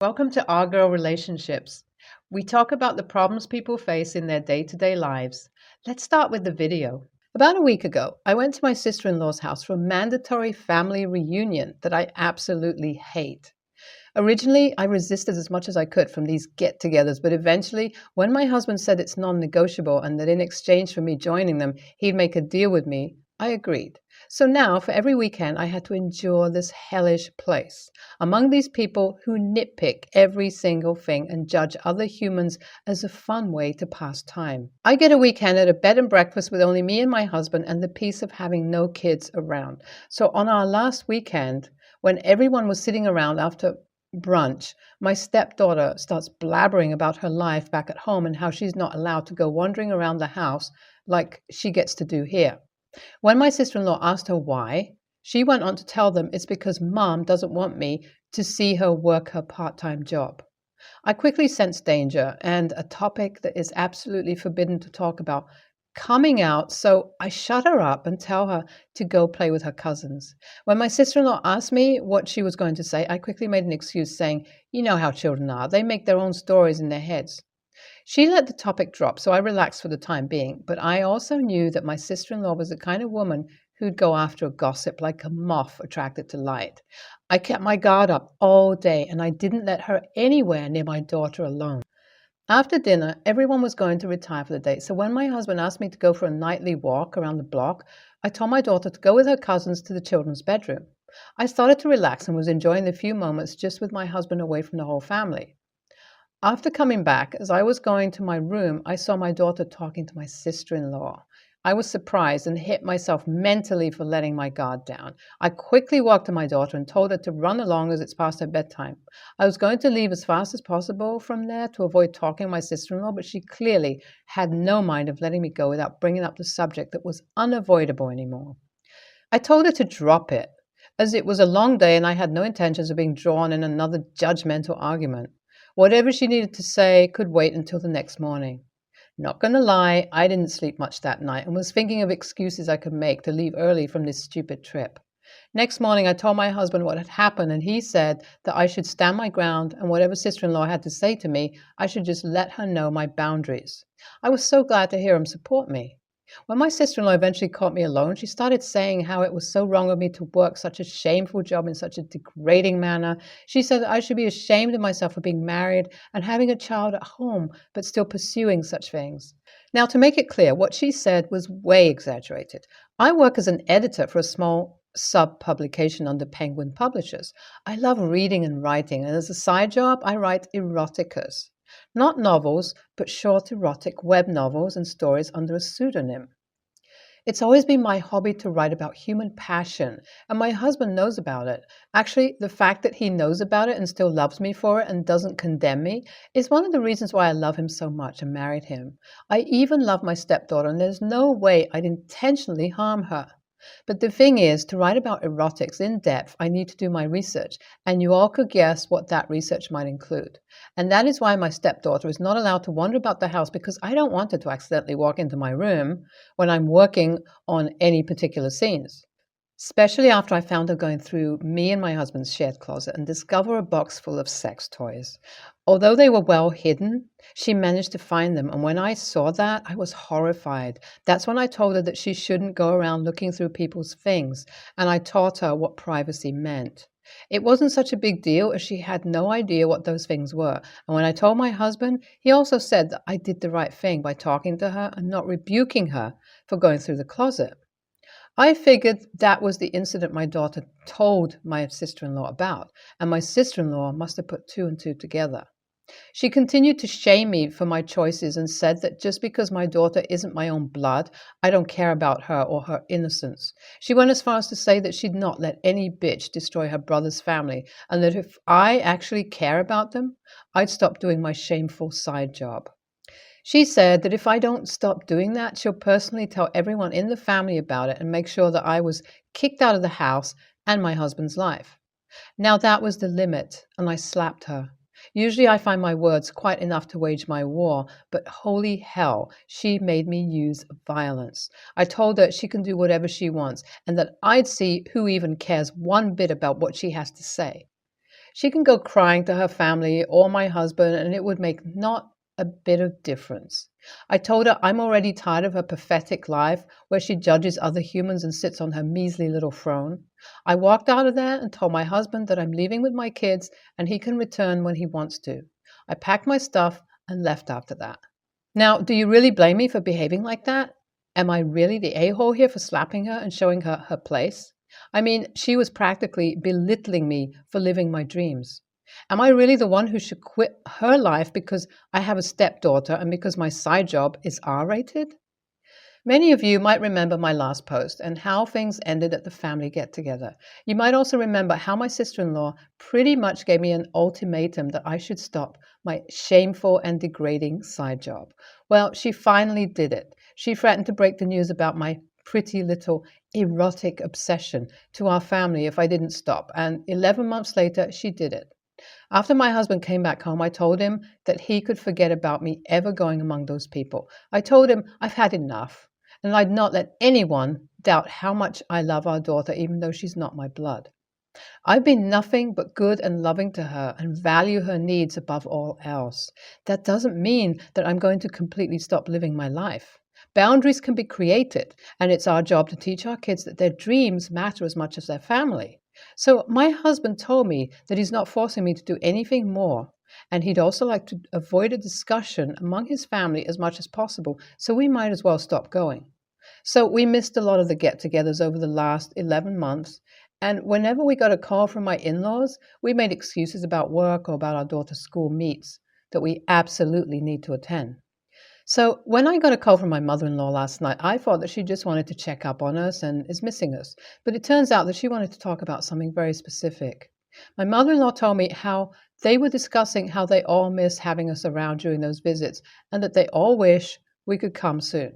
Welcome to Our Girl Relationships. We talk about the problems people face in their day-to-day lives. Let's start with the video. About a week ago, I went to my sister-in-law's house for a mandatory family reunion that I absolutely hate. Originally, I resisted as much as I could from these get-togethers, but eventually, when my husband said it's non-negotiable and that in exchange for me joining them, he'd make a deal with me, I agreed. So now, for every weekend, I had to endure this hellish place among these people who nitpick every single thing and judge other humans as a fun way to pass time. I get a weekend at a bed and breakfast with only me and my husband and the peace of having no kids around. So on our last weekend, when everyone was sitting around after brunch, my stepdaughter starts blabbering about her life back at home and how she's not allowed to go wandering around the house like she gets to do here. When my sister-in-law asked her why, she went on to tell them it's because mom doesn't want me to see her work her part-time job. I quickly sensed danger and a topic that is absolutely forbidden to talk about coming out, so I shut her up and tell her to go play with her cousins. When my sister-in-law asked me what she was going to say, I quickly made an excuse saying, "You know how children are, they make their own stories in their heads." She let the topic drop, so I relaxed for the time being, but I also knew that my sister-in-law was the kind of woman who'd go after a gossip like a moth attracted to light. I kept my guard up all day, and I didn't let her anywhere near my daughter alone. After dinner, everyone was going to retire for the day, so when my husband asked me to go for a nightly walk around the block, I told my daughter to go with her cousins to the children's bedroom. I started to relax and was enjoying the few moments just with my husband away from the whole family. After coming back, as I was going to my room, I saw my daughter talking to my sister-in-law. I was surprised and hit myself mentally for letting my guard down. I quickly walked to my daughter and told her to run along as it's past her bedtime. I was going to leave as fast as possible from there to avoid talking to my sister-in-law, but she clearly had no mind of letting me go without bringing up the subject that was unavoidable anymore. I told her to drop it, as it was a long day and I had no intentions of being drawn in another judgmental argument. Whatever she needed to say could wait until the next morning. Not going to lie, I didn't sleep much that night and was thinking of excuses I could make to leave early from this stupid trip. Next morning, I told my husband what had happened, and he said that I should stand my ground, and whatever sister-in-law had to say to me, I should just let her know my boundaries. I was so glad to hear him support me. When my sister-in-law eventually caught me alone, she started saying how it was so wrong of me to work such a shameful job in such a degrading manner. She said that I should be ashamed of myself for being married and having a child at home, but still pursuing such things. Now, to make it clear, what she said was way exaggerated. I work as an editor for a small sub-publication under Penguin Publishers. I love reading and writing, and as a side job, I write eroticas. Not novels, but short erotic web novels and stories under a pseudonym. It's always been my hobby to write about human passion, and my husband knows about it. Actually, the fact that he knows about it and still loves me for it and doesn't condemn me is one of the reasons why I love him so much and married him. I even love my stepdaughter, and there's no way I'd intentionally harm her. But the thing is, to write about erotics in depth, I need to do my research, and you all could guess what that research might include. And that is why my stepdaughter is not allowed to wander about the house, because I don't want her to accidentally walk into my room when I'm working on any particular scenes. Especially after I found her going through me and my husband's shared closet and discover a box full of sex toys. Although they were well hidden, she managed to find them, and when I saw that, I was horrified. That's when I told her that she shouldn't go around looking through people's things, and I taught her what privacy meant. It wasn't such a big deal as she had no idea what those things were, and when I told my husband, he also said that I did the right thing by talking to her and not rebuking her for going through the closet. I figured that was the incident my daughter told my sister-in-law about, and my sister-in-law must have put two and two together. She continued to shame me for my choices and said that just because my daughter isn't my own blood, I don't care about her or her innocence. She went as far as to say that she'd not let any bitch destroy her brother's family, and that if I actually care about them, I'd stop doing my shameful side job. She said that if I don't stop doing that, she'll personally tell everyone in the family about it and make sure that I was kicked out of the house and my husband's life. Now that was the limit, and I slapped her. Usually I find my words quite enough to wage my war, but holy hell, she made me use violence. I told her she can do whatever she wants, and that I'd see who even cares one bit about what she has to say. She can go crying to her family or my husband, and it would make not a bit of difference. I told her I'm already tired of her pathetic life where she judges other humans and sits on her measly little throne. I walked out of there and told my husband that I'm leaving with my kids and he can return when he wants to. I packed my stuff and left after that. Now, do you really blame me for behaving like that? Am I really the a-hole here for slapping her and showing her her place? I mean, she was practically belittling me for living my dreams. Am I really the one who should quit her life because I have a stepdaughter and because my side job is R-rated? Many of you might remember my last post and how things ended at the family get-together. You might also remember how my sister-in-law pretty much gave me an ultimatum that I should stop my shameful and degrading side job. Well, she finally did it. She threatened to break the news about my pretty little erotic obsession to our family if I didn't stop, and 11 months later, she did it. After my husband came back home, I told him that he could forget about me ever going among those people. I told him I've had enough, and I'd not let anyone doubt how much I love our daughter, even though she's not my blood. I've been nothing but good and loving to her and value her needs above all else. That doesn't mean that I'm going to completely stop living my life. Boundaries can be created, and it's our job to teach our kids that their dreams matter as much as their family. So my husband told me that he's not forcing me to do anything more, and he'd also like to avoid a discussion among his family as much as possible, so we might as well stop going. So we missed a lot of the get-togethers over the last 11 months, and whenever we got a call from my in-laws, we made excuses about work or about our daughter's school meets that we absolutely need to attend. So when I got a call from my mother-in-law last night, I thought that she just wanted to check up on us and is missing us. But it turns out that she wanted to talk about something very specific. My mother-in-law told me how they were discussing how they all miss having us around during those visits and that they all wish we could come soon.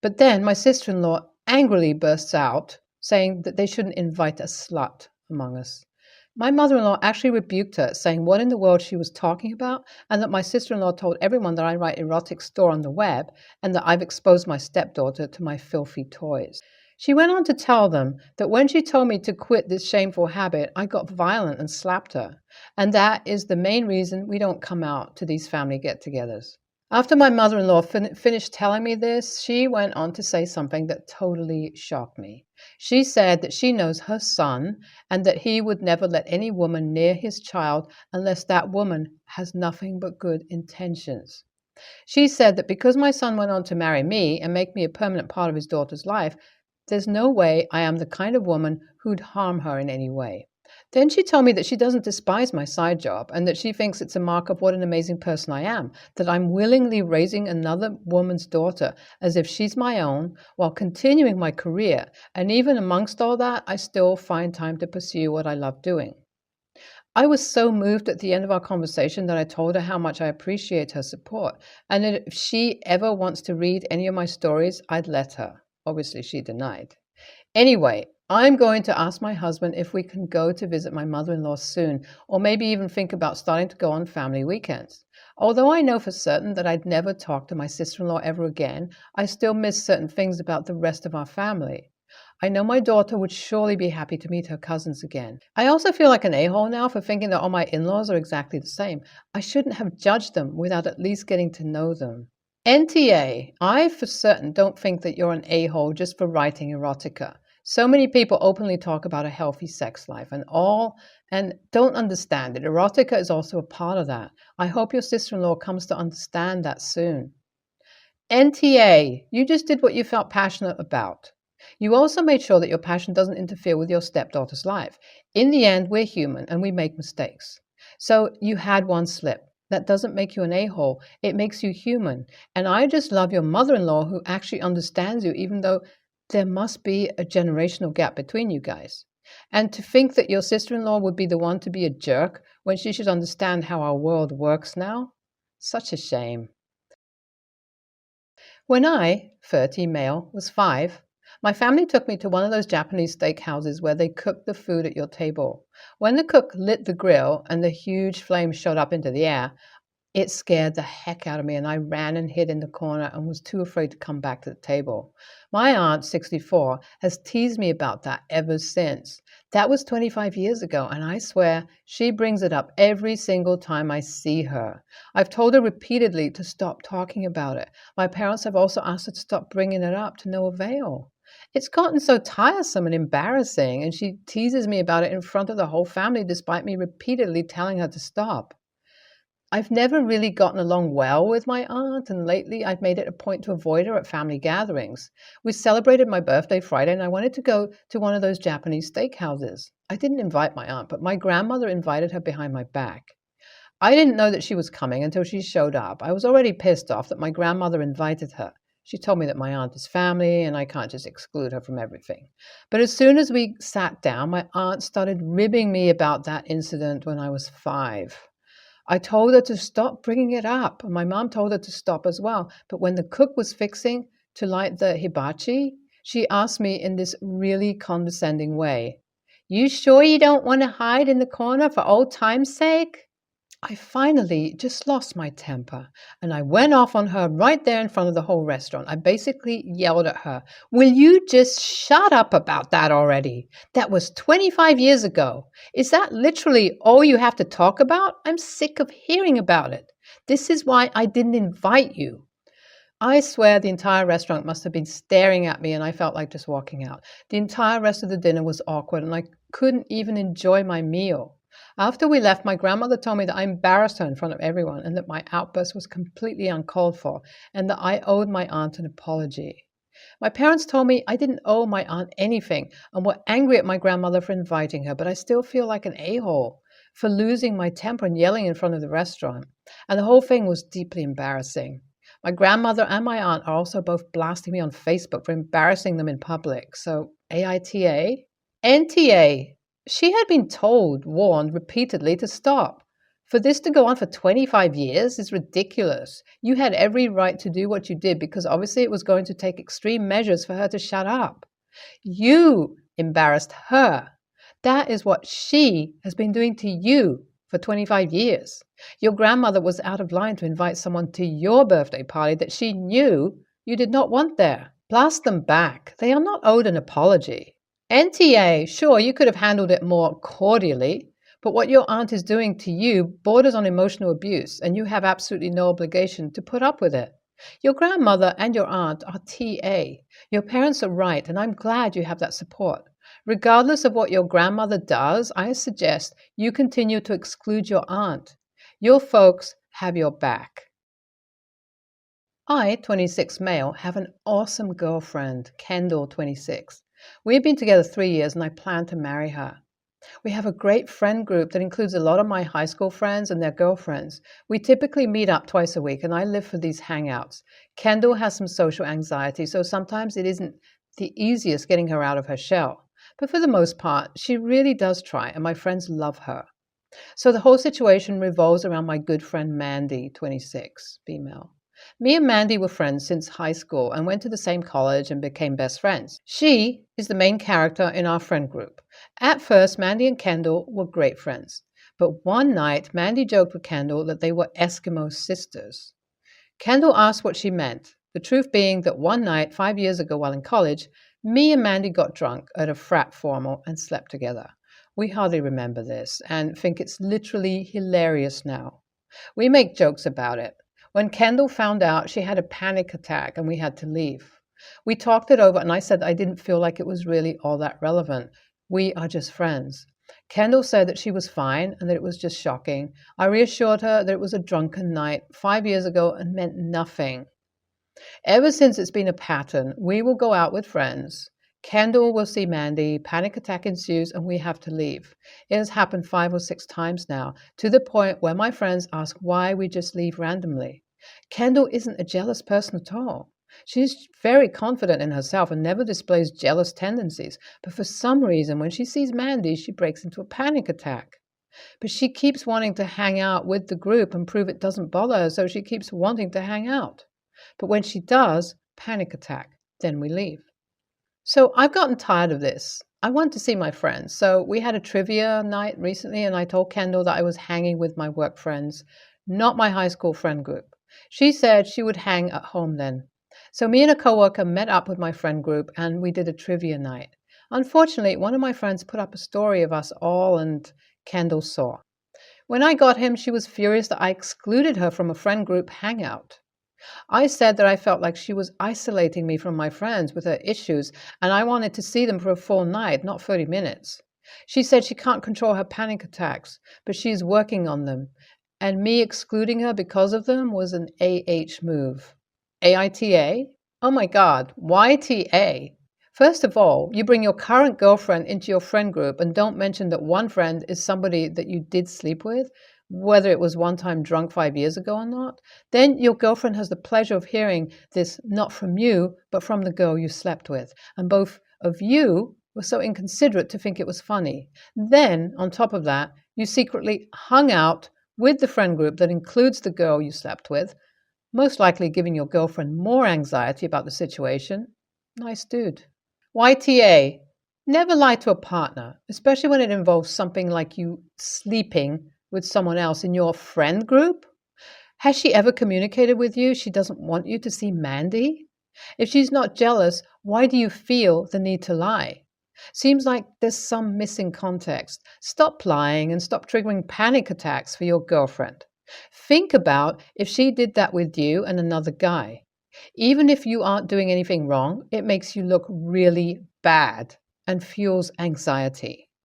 But then my sister-in-law angrily bursts out, saying that they shouldn't invite a slut among us. My mother-in-law actually rebuked her, saying what in the world she was talking about, and that my sister-in-law told everyone that I write erotic store on the web, and that I've exposed my stepdaughter to my filthy toys. She went on to tell them that when she told me to quit this shameful habit, I got violent and slapped her, and that is the main reason we don't come out to these family get-togethers. After my mother-in-law finished telling me this, she went on to say something that totally shocked me. She said that she knows her son and that he would never let any woman near his child unless that woman has nothing but good intentions. She said that because my son went on to marry me and make me a permanent part of his daughter's life, there's no way I am the kind of woman who'd harm her in any way. Then she told me that she doesn't despise my side job and that she thinks it's a mark of what an amazing person I am, that I'm willingly raising another woman's daughter as if she's my own while continuing my career, and even amongst all that, I still find time to pursue what I love doing. I was so moved at the end of our conversation that I told her how much I appreciate her support and that if she ever wants to read any of my stories, I'd let her. Obviously, she denied. Anyway, I'm going to ask my husband if we can go to visit my mother-in-law soon, or maybe even think about starting to go on family weekends. Although I know for certain that I'd never talk to my sister-in-law ever again, I still miss certain things about the rest of our family. I know my daughter would surely be happy to meet her cousins again. I also feel like an a-hole now for thinking that all my in-laws are exactly the same. I shouldn't have judged them without at least getting to know them. NTA, I for certain don't think that you're an a-hole just for writing erotica. So many people openly talk about a healthy sex life and don't understand it. Erotica is also a part of that. I hope your sister-in-law comes to understand that soon. NTA, you just did what you felt passionate about. You also made sure that your passion doesn't interfere with your stepdaughter's life. In the end, we're human and we make mistakes. So you had one slip. That doesn't make you an a-hole. It makes you human. And I just love your mother-in-law who actually understands you, even though there must be a generational gap between you guys. And to think that your sister-in-law would be the one to be a jerk when she should understand how our world works now? Such a shame. When I, 30 male, was 5, my family took me to one of those Japanese steakhouses where they cook the food at your table. When the cook lit the grill and the huge flames shot up into the air, It scared the heck out of me, and I ran and hid in the corner and was too afraid to come back to the table. My aunt, 64, has teased me about that ever since. That was 25 years ago, and I swear she brings it up every single time I see her. I've told her repeatedly to stop talking about it. My parents have also asked her to stop bringing it up, to no avail. It's gotten so tiresome and embarrassing, and she teases me about it in front of the whole family despite me repeatedly telling her to stop. I've never really gotten along well with my aunt, and lately I've made it a point to avoid her at family gatherings. We celebrated my birthday Friday, and I wanted to go to one of those Japanese steakhouses. I didn't invite my aunt, but my grandmother invited her behind my back. I didn't know that she was coming until she showed up. I was already pissed off that my grandmother invited her. She told me that my aunt is family and I can't just exclude her from everything. But as soon as we sat down, my aunt started ribbing me about that incident when I was 5. I told her to stop bringing it up, and my mom told her to stop as well. But when the cook was fixing to light the hibachi, she asked me in this really condescending way, "You sure you don't want to hide in the corner for old time's sake?" I finally just lost my temper, and I went off on her right there in front of the whole restaurant. I basically yelled at her, "Will you just shut up about that already? That was 25 years ago. Is that literally all you have to talk about? I'm sick of hearing about it. This is why I didn't invite you." I swear the entire restaurant must have been staring at me, and I felt like just walking out. The entire rest of the dinner was awkward, and I couldn't even enjoy my meal. After we left, my grandmother told me that I embarrassed her in front of everyone and that my outburst was completely uncalled for and that I owed my aunt an apology. My parents told me I didn't owe my aunt anything and were angry at my grandmother for inviting her, but I still feel like an a-hole for losing my temper and yelling in front of the restaurant. And the whole thing was deeply embarrassing. My grandmother and my aunt are also both blasting me on Facebook for embarrassing them in public. So AITA? NTA. She had been warned repeatedly to stop. For this to go on for 25 years is ridiculous. You had every right to do what you did because obviously it was going to take extreme measures for her to shut up. You embarrassed her. That is what she has been doing to you for 25 years. Your grandmother was out of line to invite someone to your birthday party that she knew you did not want there. Blast them back. They are not owed an apology. NTA, sure, you could have handled it more cordially, but what your aunt is doing to you borders on emotional abuse, and you have absolutely no obligation to put up with it. Your grandmother and your aunt are TA. Your parents are right, and I'm glad you have that support. Regardless of what your grandmother does, I suggest you continue to exclude your aunt. Your folks have your back. I, 26 male, have an awesome girlfriend, Kendall, 26. We've been together 3 years and I plan to marry her. We have a great friend group that includes a lot of my high school friends and their girlfriends. We typically meet up twice a week and I live for these hangouts. Kendall has some social anxiety, so sometimes it isn't the easiest getting her out of her shell. But for the most part, she really does try and my friends love her. So the whole situation revolves around my good friend Mandy, 26, female. Me and Mandy were friends since high school and went to the same college and became best friends. She is the main character in our friend group. At first, Mandy and Kendall were great friends. But one night, Mandy joked with Kendall that they were Eskimo sisters. Kendall asked what she meant, the truth being that one night, 5 years ago while in college, me and Mandy got drunk at a frat formal and slept together. We hardly remember this and think it's literally hilarious now. We make jokes about it. When Kendall found out, she had a panic attack and we had to leave. We talked it over and I said I didn't feel like it was really all that relevant. We are just friends. Kendall said that she was fine and that it was just shocking. I reassured her that it was a drunken night 5 years ago and meant nothing. Ever since it's been a pattern, we will go out with friends. Kendall will see Mandy, panic attack ensues, and we have to leave. It has happened 5 or 6 times now, to the point where my friends ask why we just leave randomly. Kendall isn't a jealous person at all. She's very confident in herself and never displays jealous tendencies, but for some reason, when she sees Mandy, she breaks into a panic attack. But she keeps wanting to hang out with the group and prove it doesn't bother her, so she keeps wanting to hang out. But when she does, panic attack, then we leave. So I've gotten tired of this. I want to see my friends. So we had a trivia night recently and I told Kendall that I was hanging with my work friends. not my high school friend group. She said she would hang at home then. So me and a coworker met up with my friend group and we did a trivia night. Unfortunately, one of my friends put up a story of us all and Kendall saw. When I got him, she was furious that I excluded her from a friend group hangout. I said that I felt like she was isolating me from my friends with her issues and I wanted to see them for a full night, not 30 minutes. She said she can't control her panic attacks, but she's working on them. And me excluding her because of them was an move. AITA? Oh my God, YTA? First of all, you bring your current girlfriend into your friend group and don't mention that one friend is somebody that you did sleep with, whether it was one time drunk 5 years ago or not. Then your girlfriend has the pleasure of hearing this not from you, but from the girl you slept with. And both of you were so inconsiderate to think it was funny. Then, on top of that, you secretly hung out with the friend group that includes the girl you slept with, most likely giving your girlfriend more anxiety about the situation. Nice dude. YTA. Never lie to a partner, especially when it involves something like you sleeping with someone else in your friend group. Has she ever communicated with you she doesn't want you to see Mandy? If she's not jealous, why do you feel the need to lie? Seems like there's some missing context. Stop lying and stop triggering panic attacks for your girlfriend. Think about if she did that with you and another guy. Even if you aren't doing anything wrong, it makes you look really bad and fuels anxiety.